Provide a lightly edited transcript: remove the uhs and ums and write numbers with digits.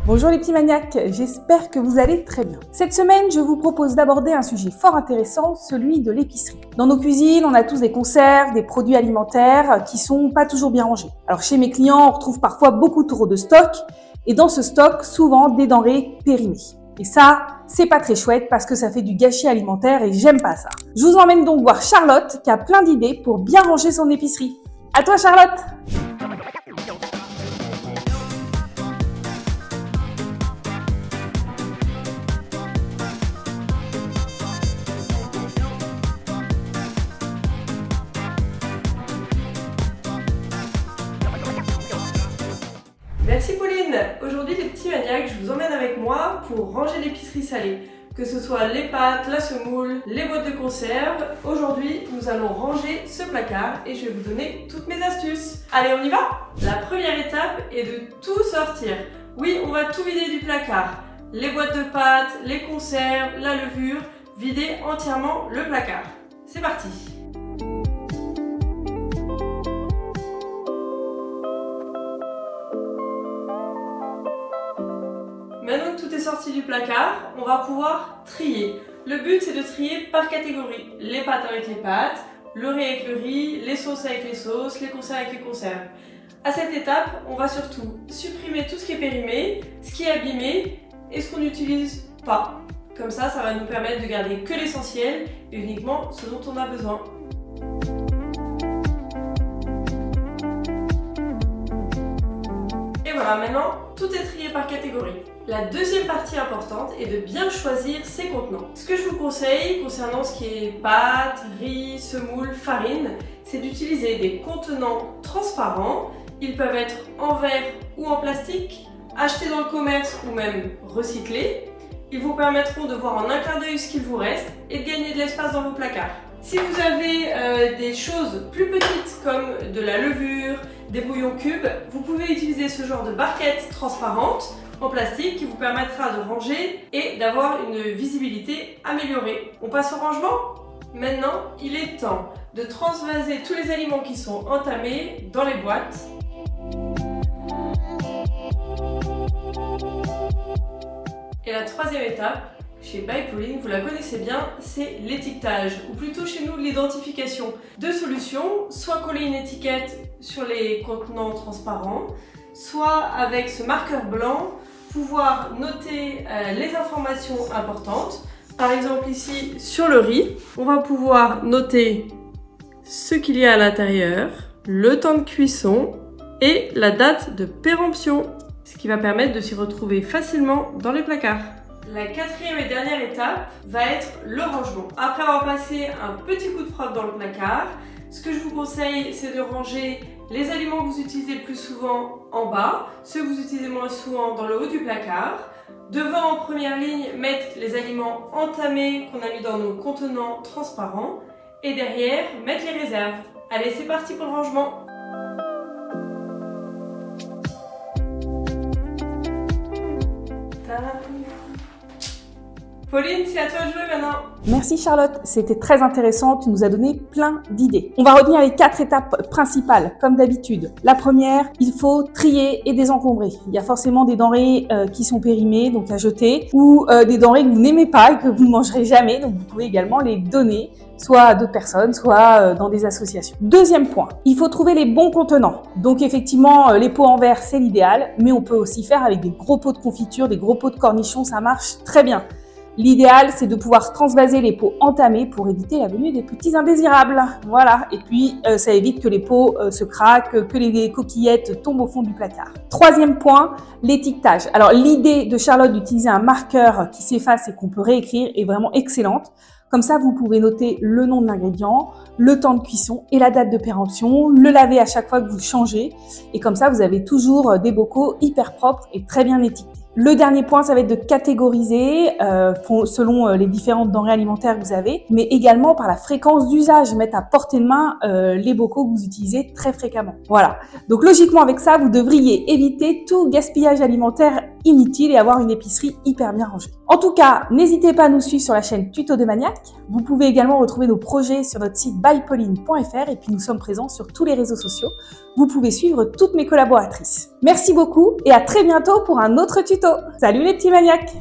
Bonjour les petits maniaques, j'espère que vous allez très bien. Cette semaine, je vous propose d'aborder un sujet fort intéressant, celui de l'épicerie. Dans nos cuisines, on a tous des conserves, des produits alimentaires qui sont pas toujours bien rangés. Alors chez mes clients, on retrouve parfois beaucoup trop de stock et dans ce stock, souvent des denrées périmées. Et ça, c'est pas très chouette parce que ça fait du gâchis alimentaire et j'aime pas ça. Je vous emmène donc voir Charlotte qui a plein d'idées pour bien ranger son épicerie. À toi Charlotte! Merci Pauline. Aujourd'hui les petits maniaques, je vous emmène avec moi pour ranger l'épicerie salée. Que ce soit les pâtes, la semoule, les boîtes de conserve. Aujourd'hui, nous allons ranger ce placard et je vais vous donner toutes mes astuces. Allez, on y va? La première étape est de tout sortir. Oui, on va tout vider du placard. Les boîtes de pâtes, les conserves, la levure, vider entièrement le placard. C'est parti! Maintenant que tout est sorti du placard, on va pouvoir trier. Le but c'est de trier par catégorie. Les pâtes avec les pâtes, le riz avec le riz, les sauces avec les sauces, les conserves avec les conserves. À cette étape, on va surtout supprimer tout ce qui est périmé, ce qui est abîmé et ce qu'on n'utilise pas. Comme ça, ça va nous permettre de garder que l'essentiel et uniquement ce dont on a besoin. Et voilà, maintenant tout est trié par catégorie. La deuxième partie importante est de bien choisir ses contenants. Ce que je vous conseille concernant ce qui est pâtes, riz, semoule, farine, c'est d'utiliser des contenants transparents. Ils peuvent être en verre ou en plastique, achetés dans le commerce ou même recyclés. Ils vous permettront de voir en un clin d'œil ce qu'il vous reste et de gagner de l'espace dans vos placards. Si vous avez des choses plus petites comme de la levure, des bouillons cubes, vous pouvez utiliser ce genre de barquette transparente en plastique qui vous permettra de ranger et d'avoir une visibilité améliorée. On passe au rangement? Maintenant, il est temps de transvaser tous les aliments qui sont entamés dans les boîtes. Et la troisième étape, chez By Pauline, vous la connaissez bien, c'est l'étiquetage, ou plutôt chez nous l'identification. Deux solutions, soit coller une étiquette sur les contenants transparents, soit avec ce marqueur blanc, pouvoir noter les informations importantes. Par exemple ici, sur le riz, on va pouvoir noter ce qu'il y a à l'intérieur, le temps de cuisson et la date de péremption, ce qui va permettre de s'y retrouver facilement dans les placards. La quatrième et dernière étape va être le rangement. Après avoir passé un petit coup de propre dans le placard, ce que je vous conseille, c'est de ranger les aliments que vous utilisez le plus souvent en bas, ceux que vous utilisez moins souvent dans le haut du placard. Devant, en première ligne, mettre les aliments entamés qu'on a mis dans nos contenants transparents. Et derrière, mettre les réserves. Allez, c'est parti pour le rangement. Pauline, c'est à toi de jouer maintenant. Merci Charlotte, c'était très intéressant, tu nous as donné plein d'idées. On va retenir les 4 étapes principales, comme d'habitude. La première, il faut trier et désencombrer. Il y a forcément des denrées qui sont périmées, donc à jeter, ou des denrées que vous n'aimez pas et que vous ne mangerez jamais, donc vous pouvez également les donner, soit à d'autres personnes, soit dans des associations. Deuxième point, il faut trouver les bons contenants. Donc effectivement, les pots en verre, c'est l'idéal, mais on peut aussi faire avec des gros pots de confiture, des gros pots de cornichons, ça marche très bien. L'idéal, c'est de pouvoir transvaser les pots entamés pour éviter la venue des petits indésirables. Voilà, et puis ça évite que les pots se craquent, que les coquillettes tombent au fond du placard. Troisième point, l'étiquetage. Alors l'idée de Charlotte d'utiliser un marqueur qui s'efface et qu'on peut réécrire est vraiment excellente. Comme ça, vous pouvez noter le nom de l'ingrédient, le temps de cuisson et la date de péremption, le laver à chaque fois que vous changez. Et comme ça, vous avez toujours des bocaux hyper propres et très bien étiquetés. Le dernier point, ça va être de catégoriser selon les différentes denrées alimentaires que vous avez, mais également par la fréquence d'usage, mettre à portée de main les bocaux que vous utilisez très fréquemment. Voilà. Donc logiquement, avec ça, vous devriez éviter tout gaspillage alimentaire inutile et avoir une épicerie hyper bien rangée. En tout cas, n'hésitez pas à nous suivre sur la chaîne Tuto de Maniaque. Vous pouvez également retrouver nos projets sur notre site bypauline.fr et puis nous sommes présents sur tous les réseaux sociaux. Vous pouvez suivre toutes mes collaboratrices. Merci beaucoup et à très bientôt pour un autre tuto. Salut les petits maniaques!